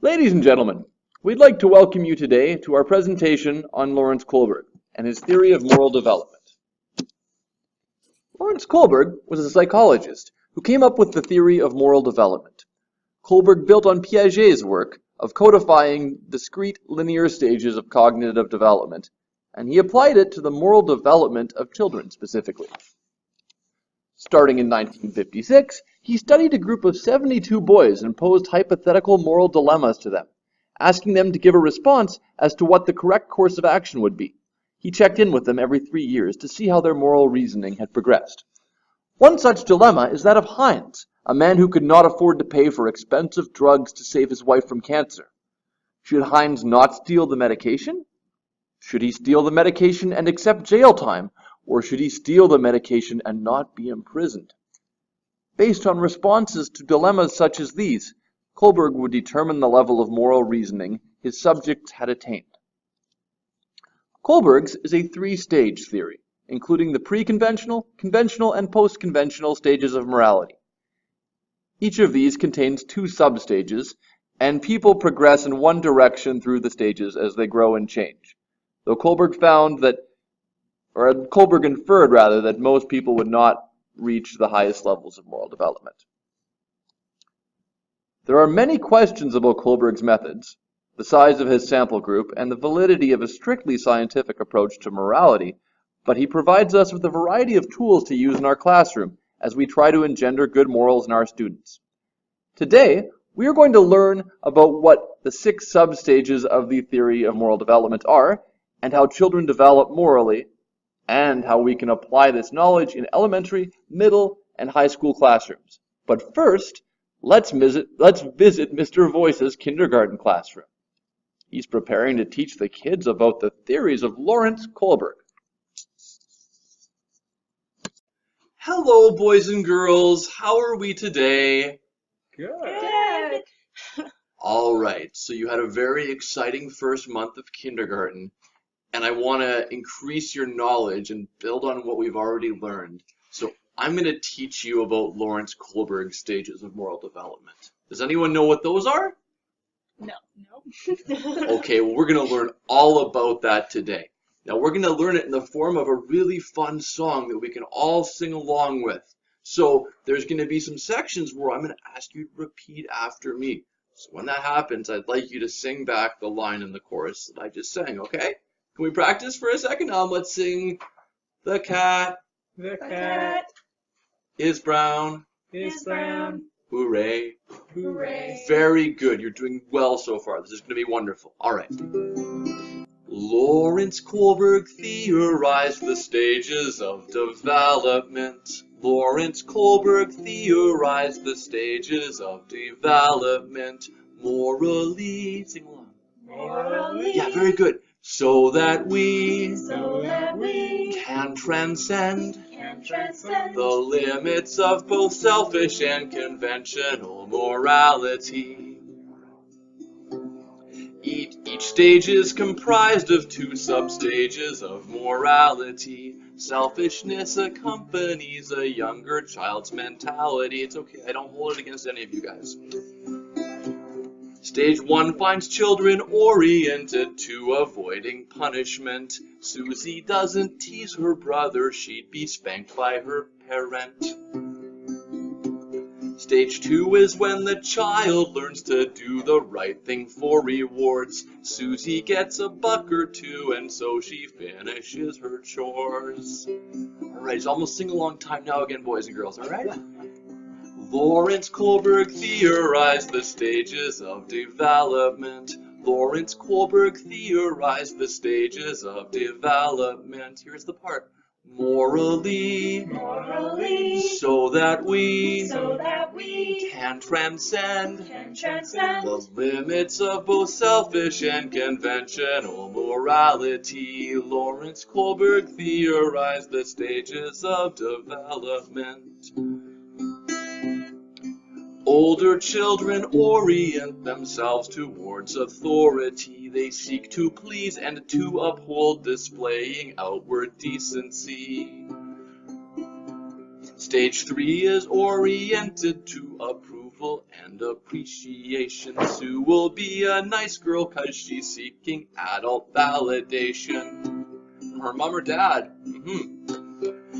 Ladies and gentlemen, we'd like to welcome you today to our presentation on Lawrence Kohlberg and his theory of moral development. Lawrence Kohlberg was a psychologist who came up with the theory of moral development. Kohlberg built on Piaget's work of codifying discrete linear stages of cognitive development, and he applied it to the moral development of children specifically. Starting in 1956, he studied a group of 72 boys and posed hypothetical moral dilemmas to them, asking them to give a response as to what the correct course of action would be. He checked in with them every 3 years to see how their moral reasoning had progressed. One such dilemma is that of Heinz, a man who could not afford to pay for expensive drugs to save his wife from cancer. Should Heinz not steal the medication? Should he steal the medication and accept jail time? Or should he steal the medication and not be imprisoned? Based on responses to dilemmas such as these, Kohlberg would determine the level of moral reasoning his subjects had attained. Kohlberg's is a three-stage theory, including the pre-conventional, conventional, and post-conventional stages of morality. Each of these contains two substages, and people progress in one direction through the stages as they grow and change. Though Kohlberg inferred that most people would not reach the highest levels of moral development. There are many questions about Kohlberg's methods, the size of his sample group, and the validity of a strictly scientific approach to morality, but he provides us with a variety of tools to use in our classroom as we try to engender good morals in our students. Today, we are going to learn about what the 6 substages of the theory of moral development are, and how children develop morally, and how we can apply this knowledge in elementary, middle, and high school classrooms. But first, let's visit Mr. Voice's kindergarten classroom. He's preparing to teach the kids about the theories of Lawrence Kohlberg. Hello, boys and girls. How are we today? Good. All right, so you had a very exciting first month of kindergarten, and I want to increase your knowledge and build on what we've already learned. So I'm going to teach you about Lawrence Kohlberg's stages of moral development. Does anyone know what those are? No. Okay, well, we're going to learn all about that today. Now, we're going to learn it in the form of a really fun song that we can all sing along with. So there's going to be some sections where I'm going to ask you to repeat after me. So when that happens, I'd like you to sing back the line in the chorus that I just sang, okay? Can we practice for a second? Let's sing. The cat The cat is brown. is brown. Hooray. Hooray. Very good. You're doing well so far. This is going to be wonderful. All right. Lawrence Kohlberg theorized the stages of development. Lawrence Kohlberg theorized the stages of development. Morally. Sing along. Morally. Yeah, very good. So that we can transcend transcend the limits of both selfish and conventional morality. Each stage is comprised of 2 substages of morality. Selfishness accompanies a younger child's mentality. It's okay, I don't hold it against any of you guys. Stage 1 finds children oriented to avoiding punishment. Susie doesn't tease her brother, she'd be spanked by her parent. Stage 2 is when the child learns to do the right thing for rewards. Susie gets a buck or 2 and so she finishes her chores. Alright, it's almost sing-along time now again, boys and girls, alright? Lawrence Kohlberg theorized the stages of development. Lawrence Kohlberg theorized the stages of development. Here's the part. Morally, so that we can transcend the limits of both selfish and conventional morality. Lawrence Kohlberg theorized the stages of development. Older children orient themselves towards authority. They seek to please and to uphold, displaying outward decency. Stage 3 is oriented to approve approval and appreciation. Sue will be a nice girl 'cause she's seeking adult validation from her mom or dad.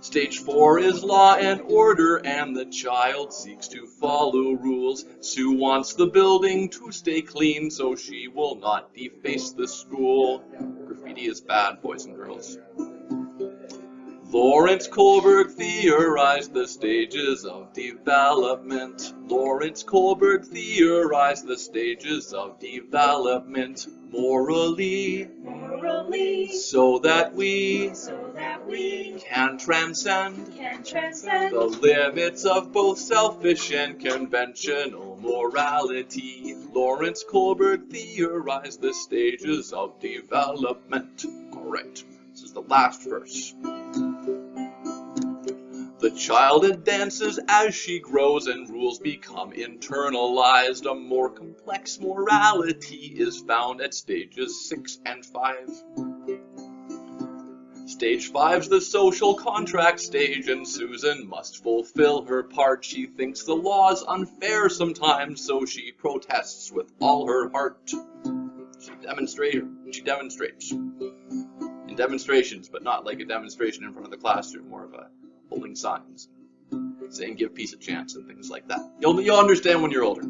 Stage 4 is law and order, and the child seeks to follow rules. Sue wants the building to stay clean so she will not deface the school. Graffiti is bad, boys and girls. Lawrence Kohlberg theorized the stages of development. Lawrence Kohlberg theorized the stages of development. Morally, so that we can transcend the limits of both selfish and conventional morality. Lawrence Kohlberg theorized the stages of development. All right, this is the last verse. The child advances as she grows and rules become internalized. A more complex morality is found at stages 6 and 5. Stage 5's the social contract stage, and Susan must fulfill her part. She thinks the law's unfair sometimes, so she protests with all her heart. She demonstrates. In demonstrations, but not like a demonstration in front of the classroom, more of a holding signs, saying give peace a chance and things like that. You'll understand when you're older.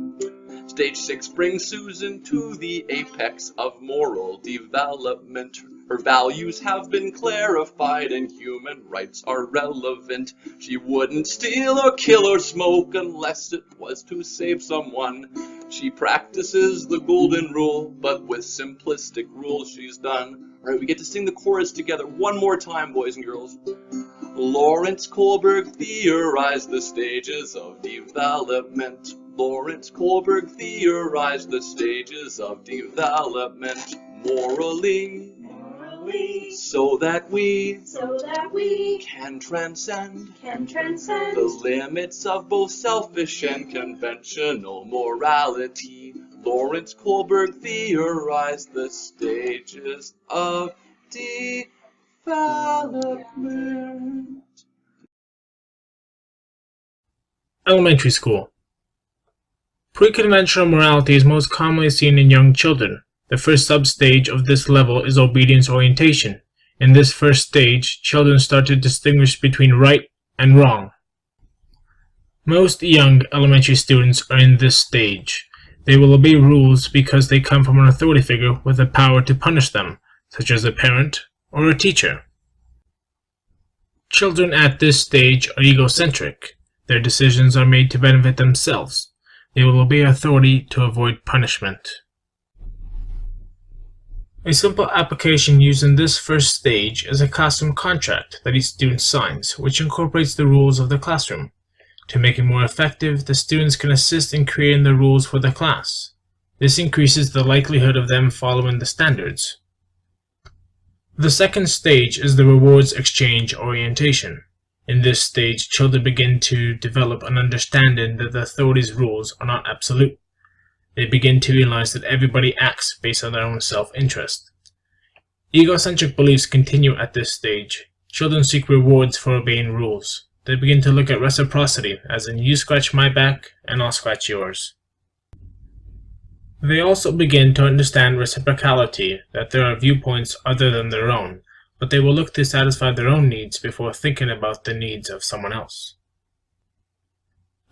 Stage 6 brings Susan to the apex of moral development. Her values have been clarified and human rights are relevant. She wouldn't steal or kill or smoke unless it was to save someone. She practices the golden rule, but with simplistic rules she's done. All right, we get to sing the chorus together one more time, boys and girls. Lawrence Kohlberg theorized the stages of development. Lawrence Kohlberg theorized the stages of development. Morally, so that we can transcend the limits of both selfish and conventional morality. Lawrence Kohlberg theorized the stages of development. Elementary school. Pre-conventional morality is most commonly seen in young children. The first sub-stage of this level is obedience orientation. In this first stage, children start to distinguish between right and wrong. Most young elementary students are in this stage. They will obey rules because they come from an authority figure with the power to punish them, such as a parent or a teacher. Children at this stage are egocentric. Their decisions are made to benefit themselves. They will obey authority to avoid punishment. A simple application used in this first stage is a classroom contract that each student signs, which incorporates the rules of the classroom. To make it more effective, the students can assist in creating the rules for the class. This increases the likelihood of them following the standards. The second stage is the rewards exchange orientation. In this stage, children begin to develop an understanding that the authority's rules are not absolute. They begin to realize that everybody acts based on their own self-interest. Egocentric beliefs continue at this stage. Children seek rewards for obeying rules. They begin to look at reciprocity, as in you scratch my back and I'll scratch yours. They also begin to understand reciprocality, that there are viewpoints other than their own, but they will look to satisfy their own needs before thinking about the needs of someone else.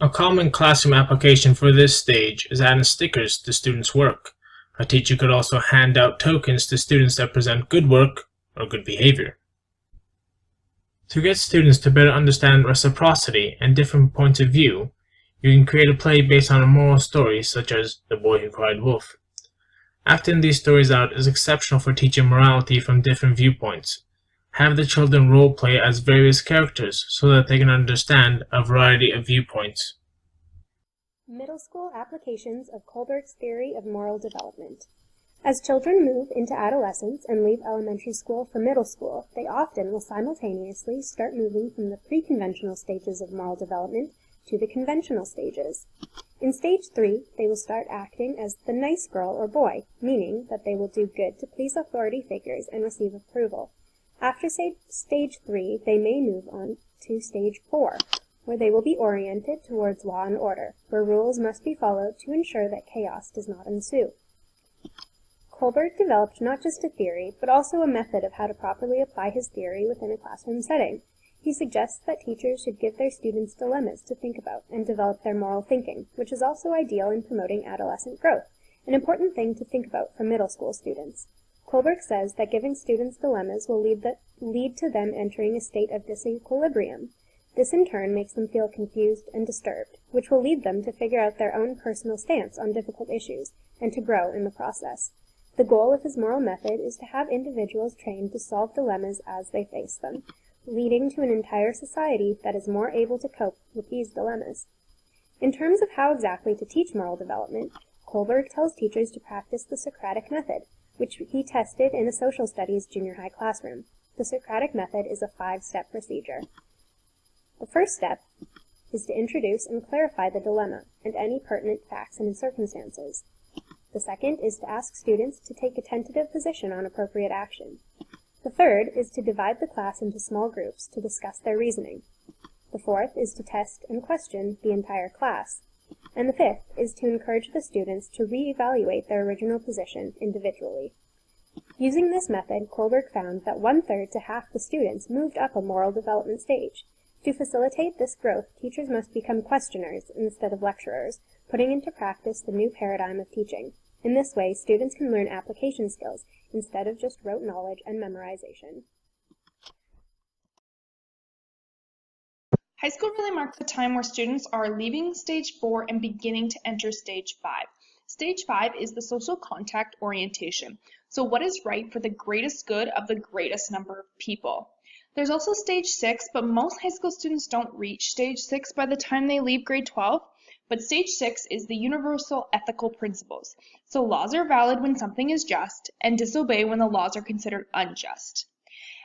A common classroom application for this stage is adding stickers to students' work. A teacher could also hand out tokens to students that present good work or good behavior. To get students to better understand reciprocity and different points of view, you can create a play based on a moral story such as The Boy Who Cried Wolf. Acting these stories out is exceptional for teaching morality from different viewpoints. Have the children role play as various characters so that they can understand a variety of viewpoints. Middle school applications of Kohlberg's theory of moral development. As children move into adolescence and leave elementary school for middle school, they often will simultaneously start moving from the pre-conventional stages of moral development to the conventional stages. In stage 3, they will start acting as the nice girl or boy, meaning that they will do good to please authority figures and receive approval. After stage 3, they may move on to stage 4, where they will be oriented towards law and order, where rules must be followed to ensure that chaos does not ensue. Kohlberg developed not just a theory, but also a method of how to properly apply his theory within a classroom setting. He suggests that teachers should give their students dilemmas to think about and develop their moral thinking, which is also ideal in promoting adolescent growth, an important thing to think about for middle school students. Kohlberg says that giving students dilemmas will lead to them entering a state of disequilibrium. This in turn makes them feel confused and disturbed, which will lead them to figure out their own personal stance on difficult issues and to grow in the process. The goal of his moral method is to have individuals trained to solve dilemmas as they face them, leading to an entire society that is more able to cope with these dilemmas. In terms of how exactly to teach moral development, Kohlberg tells teachers to practice the Socratic method, which he tested in a social studies junior high classroom. The Socratic method is a 5-step procedure. The first step is to introduce and clarify the dilemma and any pertinent facts and circumstances. The second is to ask students to take a tentative position on appropriate action. The third is to divide the class into small groups to discuss their reasoning. The fourth is to test and question the entire class. And the fifth is to encourage the students to re-evaluate their original position individually. Using this method, Kohlberg found that 1/3 to half the students moved up a moral development stage. To facilitate this growth, teachers must become questioners instead of lecturers, putting into practice the new paradigm of teaching. In this way, students can learn application skills instead of just rote knowledge and memorization. High school really marks a time where students are leaving stage 4 and beginning to enter stage 5. Stage 5 is the social contact orientation. So what is right for the greatest good of the greatest number of people? There's also stage 6, but most high school students don't reach stage 6 by the time they leave grade 12. But stage 6 is the universal ethical principles. So laws are valid when something is just, and disobey when the laws are considered unjust.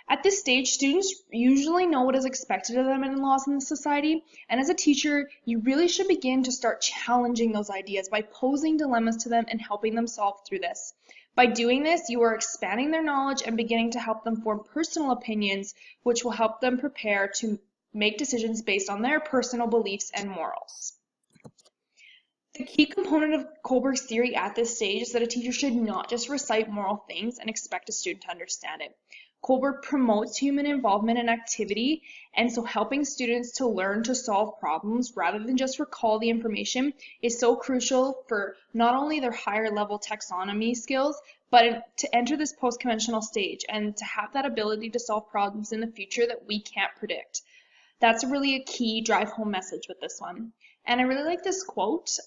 At this stage, students usually know what is expected of them in laws in the society, and as a teacher, you really should begin to start challenging those ideas by posing dilemmas to them and helping them solve through this. By doing this, you are expanding their knowledge and beginning to help them form personal opinions, which will help them prepare to make decisions based on their personal beliefs and morals. The key component of Kohlberg's theory at this stage is that a teacher should not just recite moral things and expect a student to understand it. Kohlberg promotes human involvement and activity, and so helping students to learn to solve problems rather than just recall the information is so crucial for not only their higher level taxonomy skills, but to enter this post-conventional stage and to have that ability to solve problems in the future that we can't predict. That's really a key drive home message with this one. And I really like this quote,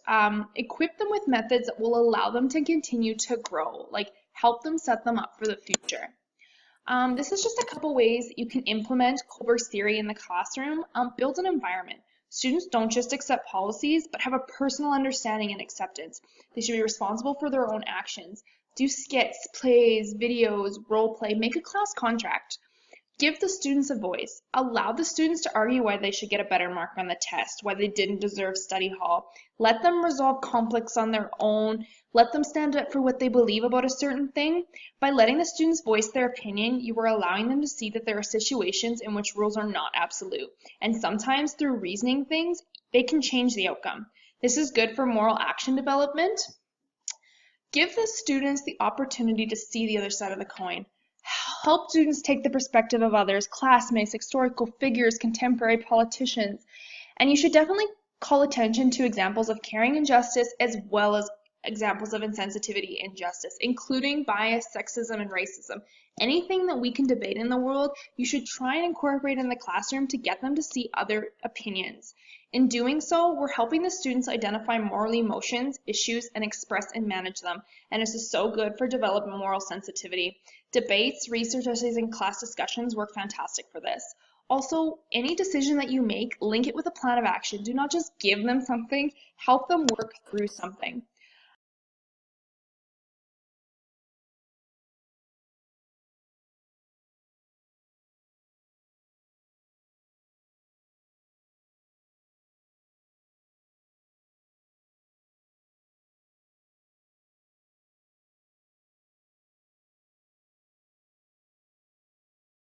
equip them with methods that will allow them to continue to grow, like help them set them up for the future. This is just a couple ways that you can implement Kohlberg's theory in the classroom. Build an environment. Students don't just accept policies, but have a personal understanding and acceptance. They should be responsible for their own actions. Do skits, plays, videos, role play, make a class contract. Give the students a voice. Allow the students to argue why they should get a better mark on the test, why they didn't deserve study hall. Let them resolve conflicts on their own. Let them stand up for what they believe about a certain thing. By letting the students voice their opinion, you are allowing them to see that there are situations in which rules are not absolute. And sometimes through reasoning things, they can change the outcome. This is good for moral action development. Give the students the opportunity to see the other side of the coin. Help students take the perspective of others, classmates, historical figures, contemporary politicians. And you should definitely call attention to examples of caring and justice as well as examples of insensitivity and injustice, including bias, sexism, and racism. Anything that we can debate in the world, you should try and incorporate in the classroom to get them to see other opinions. In doing so, we're helping the students identify moral emotions, issues, and express and manage them. And this is so good for developing moral sensitivity. Debates, research essays, and class discussions work fantastic for this. Also, any decision that you make, link it with a plan of action. Do not just give them something, help them work through something.